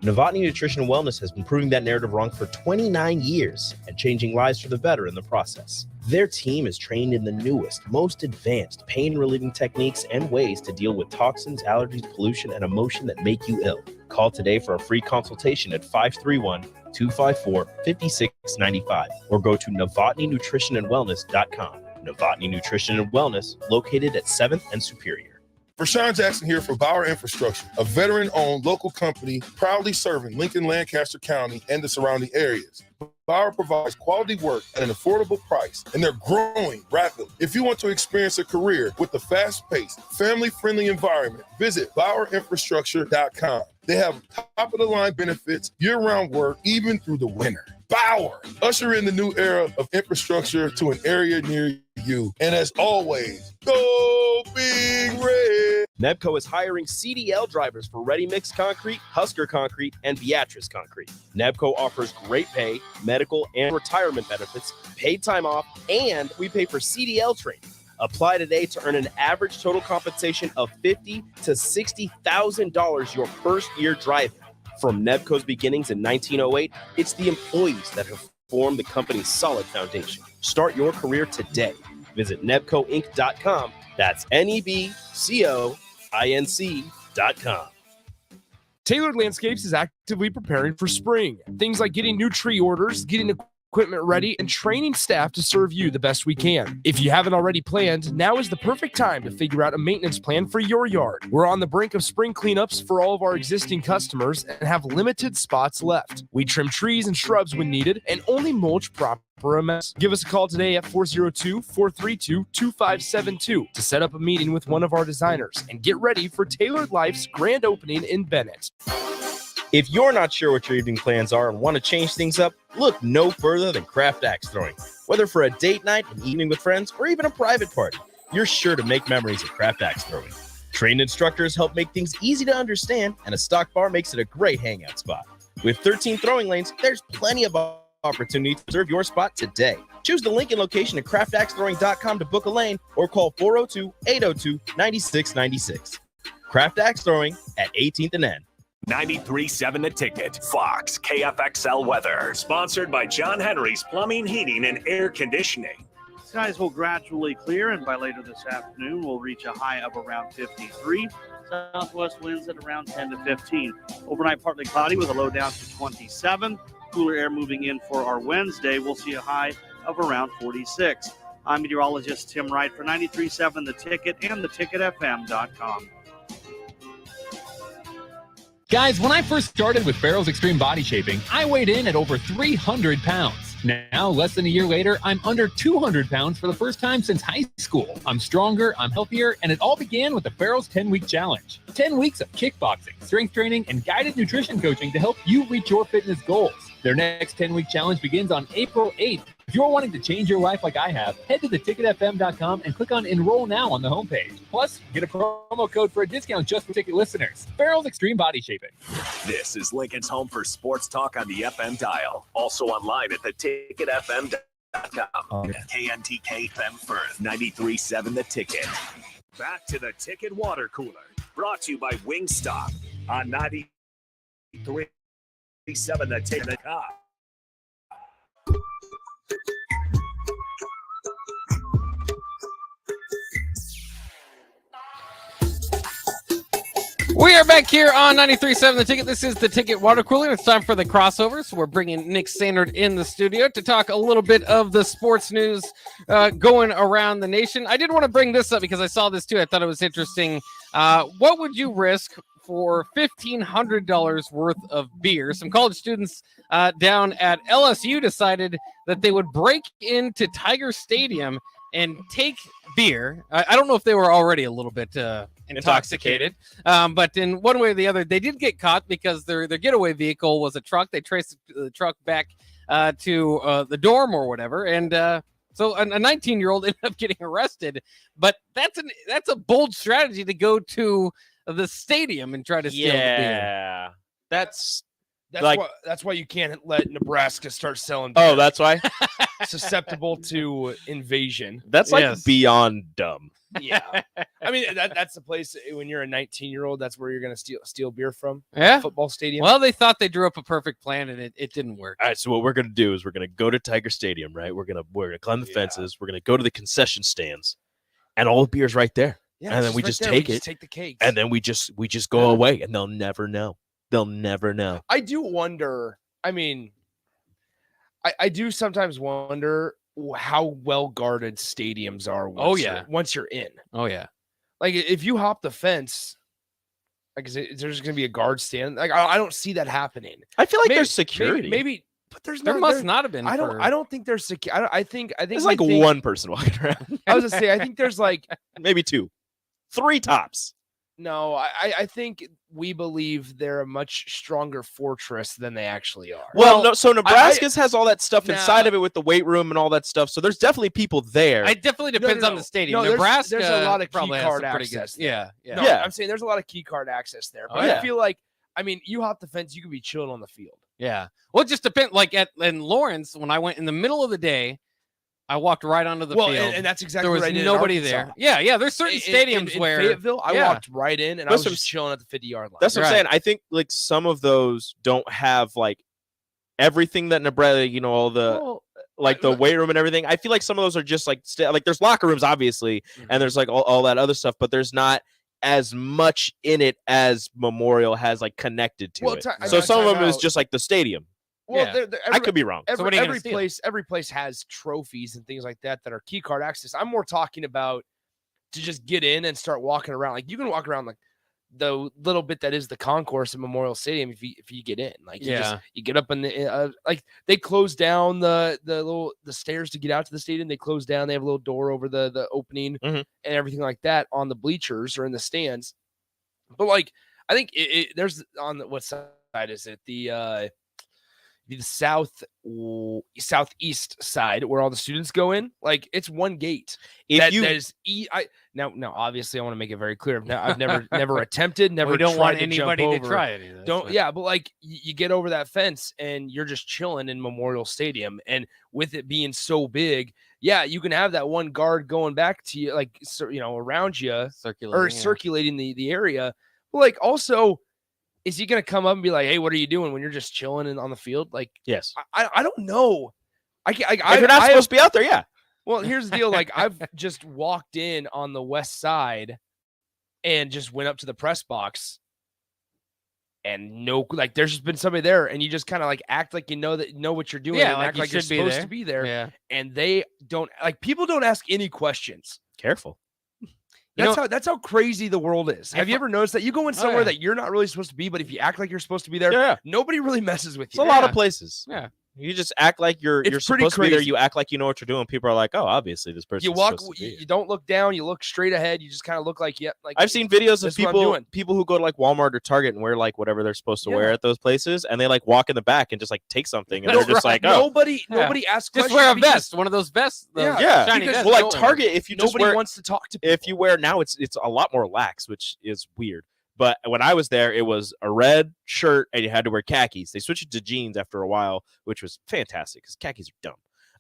E: Novotny Nutrition and Wellness has been proving that narrative wrong for 29 years and changing lives for the better in the process. Their team is trained in the newest, most advanced pain-relieving techniques and ways to deal with toxins, allergies, pollution, and emotion that make you ill. Call today for a free consultation at 531-254-5695 or go to NovotnyNutritionandWellness.com. Novotny Nutrition and Wellness, located at 7th and Superior.
B: Rashawn Jackson here for Bauer Infrastructure, a veteran-owned local company proudly serving Lincoln, Lancaster County, and the surrounding areas. Bauer provides quality work at an affordable price, and they're growing rapidly. If you want to experience a career with a fast-paced, family-friendly environment, visit BauerInfrastructure.com. They have top-of-the-line benefits, year-round work, even through the winter. Bauer, usher in the new era of infrastructure to an area near you. And as always, go Big Red!
E: Nebco is hiring CDL drivers for Ready Mix Concrete, Husker Concrete, and Beatrice Concrete. Nebco offers great pay, medical, and retirement benefits, paid time off, and we pay for CDL training. Apply today to earn an average total compensation of $50,000 to $60,000 your first year driving. From Nebco's beginnings in 1908, it's the employees that have formed the company's solid foundation. Start your career today. Visit nebcoinc.com. That's NEBCOINC.com.
L: Tailored Landscapes is actively preparing for spring. Things like getting new tree orders, getting equipment ready, and training staff to serve you the best we can. If you haven't already planned, now is the perfect time to figure out a maintenance plan for your yard. We're on the brink of spring cleanups for all of our existing customers and have limited spots left. We trim trees and shrubs when needed and only mulch proper amounts. Give us a call today at 402-432-2572 to set up a meeting with one of our designers and get ready for Tailored Life's grand opening in Bennett.
E: If you're not sure what your evening plans are and want to change things up, look no further than Craft Axe Throwing. Whether for a date night, an evening with friends, or even a private party, you're sure to make memories of Craft Axe Throwing. Trained instructors help make things easy to understand, and a stock bar makes it a great hangout spot. With 13 throwing lanes, there's plenty of opportunity to reserve your spot today. Choose the Lincoln location at craftaxethrowing.com to book a lane or call 402-802-9696. Craft Axe Throwing at 18th and N.
A: 93.7 The Ticket, Fox, KFXL weather. Sponsored by John Henry's Plumbing, Heating, and Air Conditioning.
R: Skies will gradually clear, and by later this afternoon, we'll reach a high of around 53. Southwest winds at around 10 to 15. Overnight, partly cloudy with a low down to 27. Cooler air moving in for our Wednesday. We'll see a high of around 46. I'm meteorologist Tim Wright for 93.7 The Ticket and theticketfm.com.
J: Guys, when I first started with Barrel's Extreme Body Shaping, I weighed in at over 300 pounds. Now, less than a year later, I'm under 200 pounds for the first time since high school. I'm stronger, I'm healthier, and it all began with the Barrel's 10-week challenge. 10 weeks of kickboxing, strength training, and guided nutrition coaching to help you reach your fitness goals. Their next 10-week challenge begins on April 8th. If you're wanting to change your life like I have, head to theticketfm.com and click on Enroll Now on the homepage. Plus, get a promo code for a discount just for ticket listeners. Barrel's Extreme Body Shaping.
A: This is Lincoln's home for sports talk on the FM dial. Also online at theticketfm.com. KNTK FM Firth, 93.7 The Ticket. Back to the Ticket Water Cooler. Brought to you by Wingstop on 93.7 The Ticket.
C: We are back here on 93.7 The Ticket. This is the Ticket Water Cooler. It's time for the crossover. So we're bringing Nick Sandard in the studio to talk a little bit of the sports news going around the nation. I did want to bring this up because I saw this too. I thought it was interesting. What would you risk for $1,500 worth of beer. Some college students down at LSU decided that they would break into Tiger Stadium and take beer. I don't know if they were already a little bit intoxicated, but in one way or the other, they did get caught because their getaway vehicle was a truck. They traced the truck back to the dorm or whatever, and so a 19-year-old ended up getting arrested. But that's a bold strategy to go to the stadium and try to steal the beer.
D: Yeah, that's
L: why you can't let Nebraska start selling beer.
D: Oh, that's why.
L: Susceptible to invasion.
D: That's like beyond dumb.
L: Yeah, I mean that's the place when you're a 19-year-old. That's where you're gonna steal beer from.
C: Yeah,
L: football stadium.
C: Well, they thought they drew up a perfect plan, and it didn't work.
D: All right, so what we're gonna do is we're gonna go to Tiger Stadium, right? We're gonna climb the fences. We're gonna go to the concession stands, and all the beer's right there.
L: Yeah,
D: and then we just take it,
L: take the cakes,
D: and then we just go away, and they'll never know. They'll never know.
L: I do wonder. I mean, I do sometimes wonder how well guarded stadiums are. Once you're in.
C: Oh yeah.
L: Like if you hop the fence, like is there's going to be a guard stand? Like I don't see that happening.
D: I feel like there's security.
L: Maybe, but
C: there must not have been.
L: I don't think there's security. I think
D: there's like one person walking around.
L: I was gonna say I think there's like
D: maybe 2, 3 tops.
L: No, I think we believe they're a much stronger fortress than they actually are.
D: Well, no, so Nebraska's has all that stuff inside of it with the weight room and all that stuff. So there's definitely people there.
C: It definitely depends on the stadium.
L: No,
C: Nebraska,
L: there's a lot of key
C: probably
L: card
C: has some
L: access.
C: pretty good. Yeah.
L: No, I'm saying there's a lot of key card access there. But I feel like, I mean, you hop the fence, you could be chilling on the field.
C: Yeah. Well, it just depends. Like in Lawrence, when I went in the middle of the day, I walked right onto the field.
L: And that's exactly
C: there was
L: what I did
C: nobody
L: in
C: there. Yeah. There's certain stadiums
L: in
C: where
L: Fayetteville, I walked right in and I was just chilling at the 50-yard line.
D: That's what I'm saying. I think like some of those don't have like everything that Nebraska, all the the weight room and everything. I feel like some of those are just like like there's locker rooms obviously, and there's like all that other stuff, but there's not as much in it as Memorial has like connected to it. So some of them is just like the stadium.
L: Well,
D: I could be wrong.
L: Every place has trophies and things like that are key card access. I'm more talking about to just get in and start walking around. Like you can walk around like the little bit that is the concourse in Memorial Stadium if you get in. Like you get up in the like they close down the stairs to get out to the stadium. They close down. They have a little door over the opening and everything like that on the bleachers or in the stands. But like I think there's on what side is it the southeast side where all the students go in, like it's one gate. Now obviously I want to make it very clear. I've never attempted, never
C: we don't
L: tried
C: want
L: to
C: anybody
L: jump
C: to
L: over.
C: try it either.
L: But like you get over that fence and you're just chilling in Memorial Stadium, and with it being so big, you can have that one guard going back to you, like around you, circulating the area. But like also, is he going to come up and be like, "Hey, what are you doing?" when you're just chilling on the field? Like,
D: yes,
L: I don't know.
D: If you're not supposed to be out there, yeah.
L: Well, here's the deal. Like, I've just walked in on the west side and just went up to the press box, and there's just been somebody there, and you just kind of like act like you know what you're doing, and act like you're supposed to be there.
C: Yeah.
L: And they don't people don't ask any questions.
D: Careful.
L: That's how crazy the world is. Have you ever noticed that you go in somewhere that you're not really supposed to be, but if you act like you're supposed to be there, nobody really messes with you.
D: It's a lot of places.
C: Yeah.
D: You just act like you're supposed to be there. You act like you know what you're doing. People are like, oh, obviously this person.
L: You don't look down. You look straight ahead. You just kind of look like,
D: I've seen videos of people who go to like Walmart or Target and wear like whatever they're supposed to wear at those places, and they like walk in the back and just like take something, and they're just like, oh,
L: nobody asks.
C: Just wear a vest, one of those vests. Shiny vests.
D: Well, like Target, if you just
L: nobody wants to talk to people.
D: If you wear now, it's a lot more lax, which is weird. But when I was there, it was a red shirt and you had to wear khakis. They switched it to jeans after a while, which was fantastic because khakis are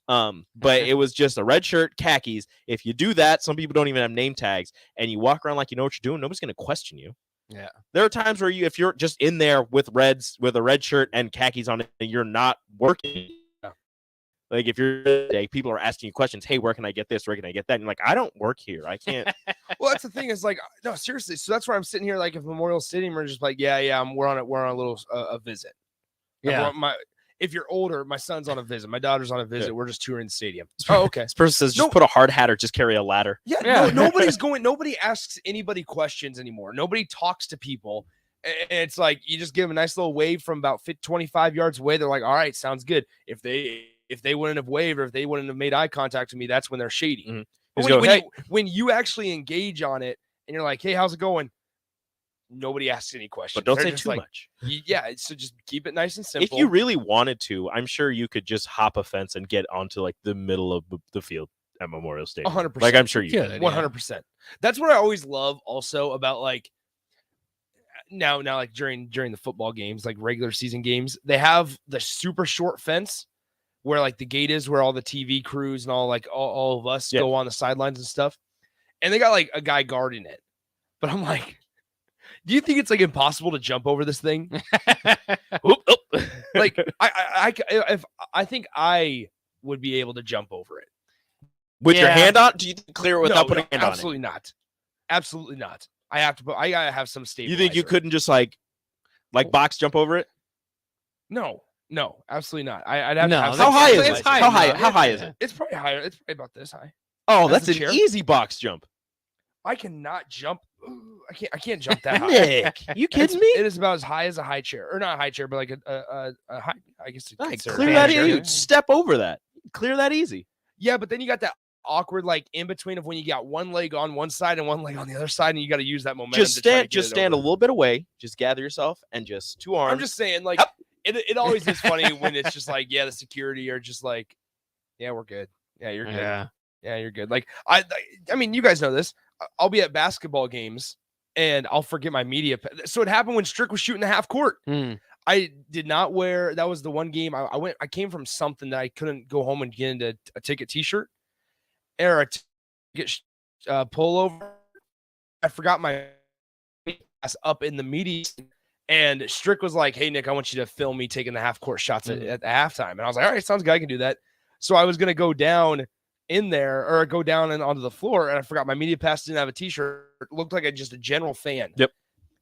D: dumb. But it was just a red shirt, khakis. If you do that, some people don't even have name tags, and you walk around like you know what you're doing, nobody's going to question you.
C: Yeah.
D: There are times where if you're just in there with a red shirt and khakis on it, and you're not working. Like if people are asking you questions, hey, where can I get this? Where can I get that? And you're like, I don't work here. I can't.
L: Well, that's the thing is like, no, seriously. So that's where I'm sitting here, like if Memorial Stadium are just like, we're on a little a visit.
C: Yeah.
L: If you're older, my son's on a visit. My daughter's on a visit. We're just touring the stadium. Oh, okay.
D: This person says just put a hard hat or just carry a ladder.
L: Yeah. No, nobody asks anybody questions anymore. Nobody talks to people.
D: And it's like you just give them a nice little wave from about 25 yards away. They're like, all right, sounds good. If they wouldn't have waved or if they wouldn't have made eye contact with me, that's when they're shady.
C: Mm-hmm.
D: But when you actually engage on it and you're like, hey, how's it going? Nobody asks any questions. But They're don't say just too like, much. Yeah, so just keep it nice and simple. If you really wanted to, I'm sure you could just hop a fence and get onto like the middle of the field at Memorial Stadium.
C: 100%.
D: Like I'm sure you
C: Good,
D: could. 100%. That's what I always love also about like now like during the football games, like regular season games, they have the super short fence where like the gate is where all the TV crews and all of us go on the sidelines and stuff. And they got like a guy guarding it. But I'm like, do you think it's like impossible to jump over this thing? Like I think I would be able to jump over it with your hand on. Do you clear it without putting your hand on it? Absolutely not. Absolutely not. I gotta have some stabilizer. You think you couldn't just like box jump over it?
C: No,
D: absolutely not. I'd have to have
C: how high
D: some
C: is it?
D: stabilizer.
C: How high is it?
D: It's probably higher. It's probably about this high. Oh,
C: That's
D: that's
C: a
D: an
C: chair?
D: easy box jump.
C: I
D: cannot jump. I can't jump that high.
C: Nick, you kidding me?
D: It is about as high as a high chair, or not a high chair, but like a high. I guess you could consider
C: clear
D: it a
C: that
D: chair.
C: easy.
D: Step over that. Clear that easy. Yeah, but then you got that awkward like in between of when you got one leg on one side and one leg on the other side, and you got to use that momentum.
C: Just stand
D: a little bit away. Just gather yourself and just two arms.
C: I'm just saying, like, it always is funny when it's just like, yeah, the security are just like, yeah, we're good. Yeah, you're good. Yeah, you're good. Like, I mean, you guys know this. I'll be at basketball games and I'll forget my media. So it happened when Strick was shooting the half court. I did not wear. That was the one game I came from something that I couldn't go home and get into a ticket T-shirt or a ticket pullover. I forgot my ass up in the media, and Strick was like, "Hey Nick, I want you to film me taking the half court shots at the halftime." And I was like, "All right, sounds good. I can do that." So I was gonna go down in there or go down and onto the floor, and I forgot my media pass, didn't have a T-shirt. It looked like just a general fan.
D: Yep.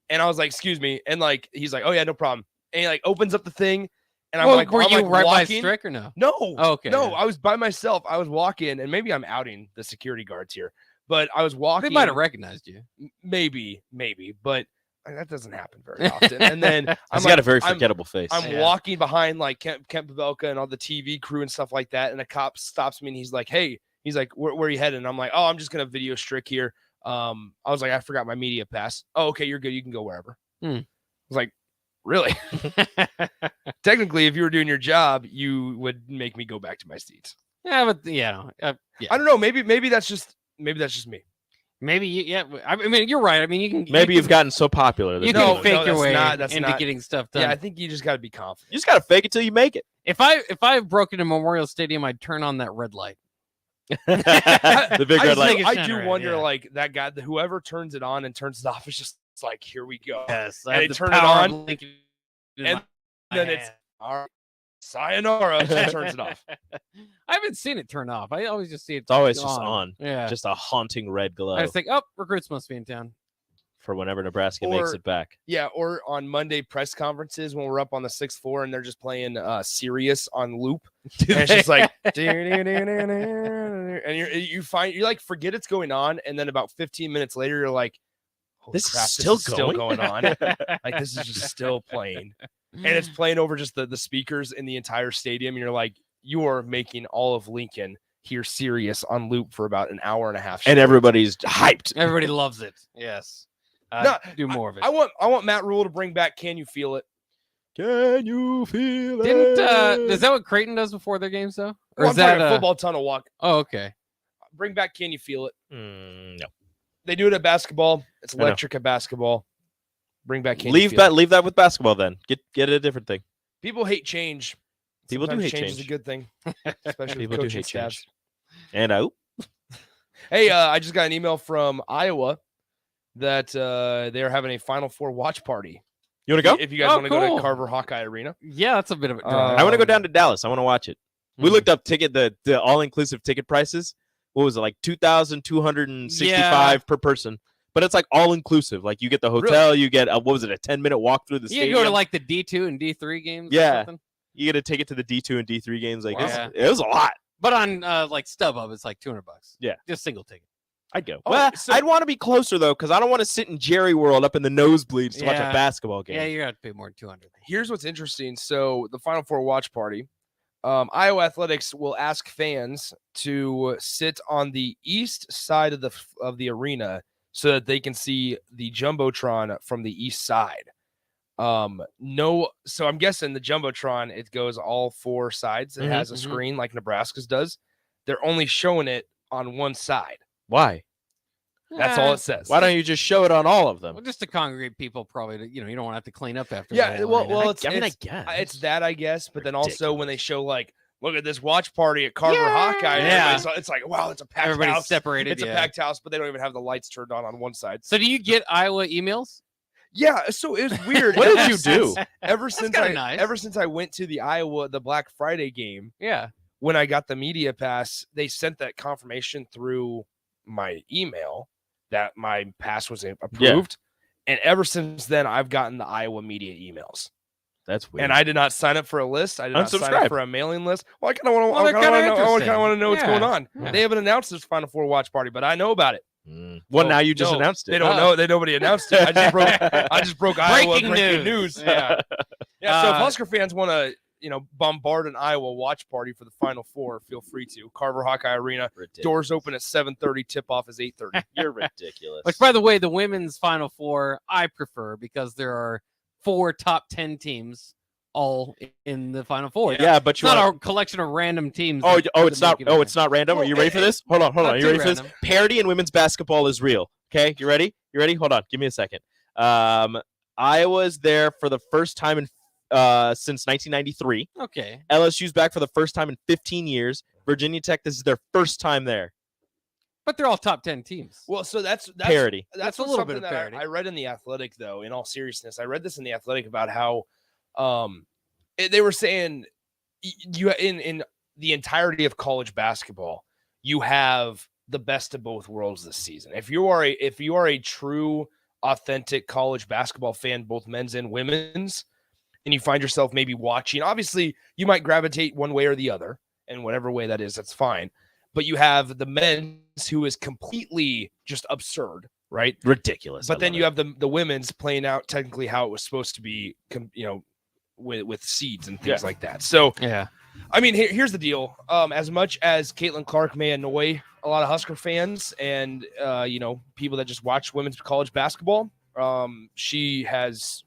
C: And I was like, "Excuse me," and like he's like, "Oh yeah, no problem." And he like opens up the thing, and I'm
P: Well,
C: like,
P: were
C: I'm
P: you
C: like
P: right by
C: walking.
P: Strick or no?
C: No.
P: Oh, okay.
C: No, I was by myself. I was walking, and maybe I'm outing the security guards here, but I was walking.
P: They might have recognized you.
C: Maybe, but that doesn't happen very often. And then
D: He's got a very forgettable face.
C: I'm walking behind like Kemp Pavelka and all the TV crew and stuff like that, and a cop stops me and he's like, "Hey," he's like, "Where are you headed?" And I'm like, "Oh, I'm just gonna video Strick here." I was like, "I forgot my media pass." "Oh, okay, you're good. You can go wherever." I was like, "Really?" Technically, if you were doing your job, you would make me go back to my seats.
P: Yeah, but
C: I don't know. Maybe that's just me.
P: Maybe I mean, you're right. I mean, you can.
D: Maybe you've gotten so popular.
P: You can fake your way into getting stuff done.
C: Yeah, I think you just got to be confident.
D: You just got to fake it till you make it.
P: If I broke into Memorial Stadium, I'd turn on that red light.
D: The big red light.
C: I do wonder, like that guy, whoever turns it on and turns it off is just like, here we go.
P: Yes,
C: and they turn it on, and then it's all right, sayonara. And she turns it off.
P: I haven't seen it turn off. I always just see it.
D: It's always just on.
P: Yeah,
D: just a haunting red glow.
P: I just think, oh, recruits must be in town
D: for whenever Nebraska makes it back.
C: Yeah, or on Monday press conferences when we're up on the 6th floor and they're just playing Sirius on loop. And it's just like, and you like forget it's going on, and then about 15 minutes later you're like,
D: this
C: crap,
D: is still
C: going on. Like this is just still playing, and it's playing over just the speakers in the entire stadium. And you're like, you are making all of Lincoln hear Sirius on loop for about an hour and a half.
D: And everybody's hyped.
P: Everybody loves it. Yes. Do more of it.
C: I want Matt Rule to bring back Can You Feel It?
D: Can you feel
P: Is that what Creighton does before their games though? Or is that
C: a football tunnel walk?
P: Oh, okay.
C: Bring back Can You Feel It?
D: No.
C: They do it at basketball. It's electric at basketball. Bring back Can You
D: leave
C: Feel
D: that
C: It?
D: leave that with basketball then. Get a different thing.
C: People hate change.
D: People
C: Sometimes
D: do hate
C: change.
D: is
C: a good thing, especially
D: people
C: with
D: do
C: coaching
D: hate
C: staffs.
D: change. And
C: Hey, I just got an email from Iowa that they are having a Final Four watch party.
D: You want to go?
C: If you guys want to go to Carver Hawkeye Arena.
P: Yeah, that's a bit of a drive.
D: I want to go down to Dallas. I want to watch it. We looked up the all-inclusive ticket prices. What was it, like $2,265 per person? But it's like all-inclusive. Like you get the hotel, you get what was it, a 10-minute walk through the stadium?
P: You go to like the D2 and D3 games.
D: Yeah,
P: or something?
D: You get a ticket to the D2 and D3 games. Like
P: Wow.
D: it was a lot.
P: But on like StubHub, it's like $200.
D: Yeah,
P: just single ticket.
D: I'd go.
H: Oh,
D: Well,
H: so-
D: I'd want to be closer though, because I don't want to sit in Jerry World up in the nosebleeds to watch a basketball game.
C: Yeah, you're gonna have to pay more than 200.
H: Here's what's interesting. So the Final Four watch party, Iowa Athletics will ask fans to sit on the east side of the arena so that they can see the jumbotron from the east side. So I'm guessing the jumbotron, it goes all four sides. It has a screen like Nebraska's does. They're only showing it on one side.
D: Why?
H: That's all it says.
D: Why don't you just show it on all of them?
C: Well, just to congregate people, probably. You don't want to have to clean up after.
H: Yeah,
C: the whole
H: well,
C: arena.
H: it's that, I guess. But then also when they show like, look at this watch party at Carver Hawkeye.
C: Yeah.
H: It's like, wow, it's a packed
C: Everybody's
H: house.
C: separated,
H: It's a
C: yeah.
H: packed house, but they don't even have the lights turned on one side.
C: So do you get Iowa emails?
H: Yeah, so it was weird.
D: What did you do?
H: Ever since I
C: nice.
H: went to the Black Friday game,
C: Yeah.
H: when I got the media pass, they sent that confirmation through my email that my pass was approved. And ever since then, I've gotten the Iowa media emails.
D: That's weird.
H: And I did not sign up for a list. I did not sign up
D: Unsubscribe.
H: for a mailing list. Well, I kind of want
C: Well, they're
H: to
C: kinda
H: know. I
C: interesting.
H: kind of want to know what's
C: Yeah.
H: going on.
C: Yeah.
H: They haven't announced this Final Four watch party, but I know about it.
D: Well,
H: Oh,
D: now you just
H: no,
D: announced it.
H: They don't know. Nobody announced it. I just broke Iowa
C: Breaking
H: news.
C: news.
H: Yeah. Yeah. So if Husker fans want to, bombard an Iowa watch party for the Final Four, feel free to. Carver Hawkeye Arena.
D: Ridiculous.
H: Doors open at 7:30. Tip off is 8:30.
D: You're ridiculous.
C: Which, by the way, the women's Final Four I prefer because there are 4 top 10 teams all in the Final Four.
D: Yeah, but
C: it's
D: you
C: not
D: wanna-
C: a collection of random teams.
D: Oh,
C: that-
D: it's
C: that
D: not.
C: make it
D: Oh,
C: in
D: it's not random. Are you ready for this? Hold on.
C: Not
D: Are you
C: too
D: ready for this?
C: random.
D: Parity in women's basketball is real. Okay, you ready? Hold on. Give me a second. Iowa's there for the first time since 1993.
C: Okay.
D: LSU's back for the first time in 15 years. Virginia Tech, this is their first time there.
C: But they're all top 10 teams.
H: Well, so that's
D: Parity.
H: That's
C: a little
H: something
C: bit of
H: that
C: parity.
H: I read in the Athletic, though. In all seriousness, I read this in the Athletic about how, they were saying you in the entirety of college basketball, you have the best of both worlds this season. If you are a true, authentic college basketball fan, both men's and women's, and you find yourself maybe watching, obviously you might gravitate one way or the other, and whatever way that is, that's fine. But you have the men's, who is completely just absurd, right?
D: Ridiculous.
H: But then you have the women's playing out technically how it was supposed to be, with seeds and things like that. So,
C: yeah.
H: I mean, here's the deal. As much as Caitlin Clark may annoy a lot of Husker fans and, people that just watch women's college basketball, she has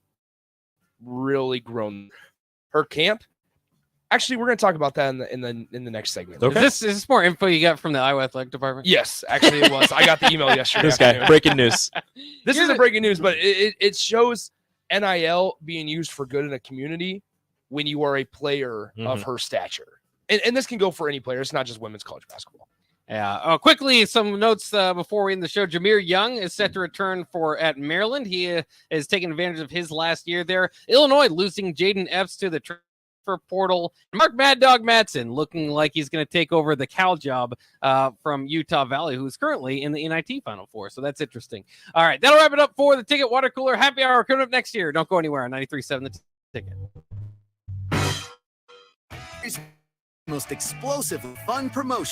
H: really grown her camp. Actually, we're going to talk about that in the next segment.
D: Okay.
C: Is this more info you got from the Iowa Athletic Department?
H: Yes, actually it was. I got the email yesterday.
D: This guy,
H: afternoon.
D: breaking news.
H: This isn't breaking news, but it shows NIL being used for good in a community when you are a player of her stature. And this can go for any player. It's not just women's college basketball.
C: Yeah. Quickly, some notes before we end the show. Jameer Young is set to return at Maryland. He is taking advantage of his last year there. Illinois losing Jaden Epps to the transfer portal. Mark Mad Dog Madsen looking like he's going to take over the Cal job from Utah Valley, who's currently in the NIT Final Four. So that's interesting. All right, that'll wrap it up for the Ticket Water Cooler Happy Hour coming up next year. Don't go anywhere on 93.7 The Ticket.
Q: Most explosive, fun promotion.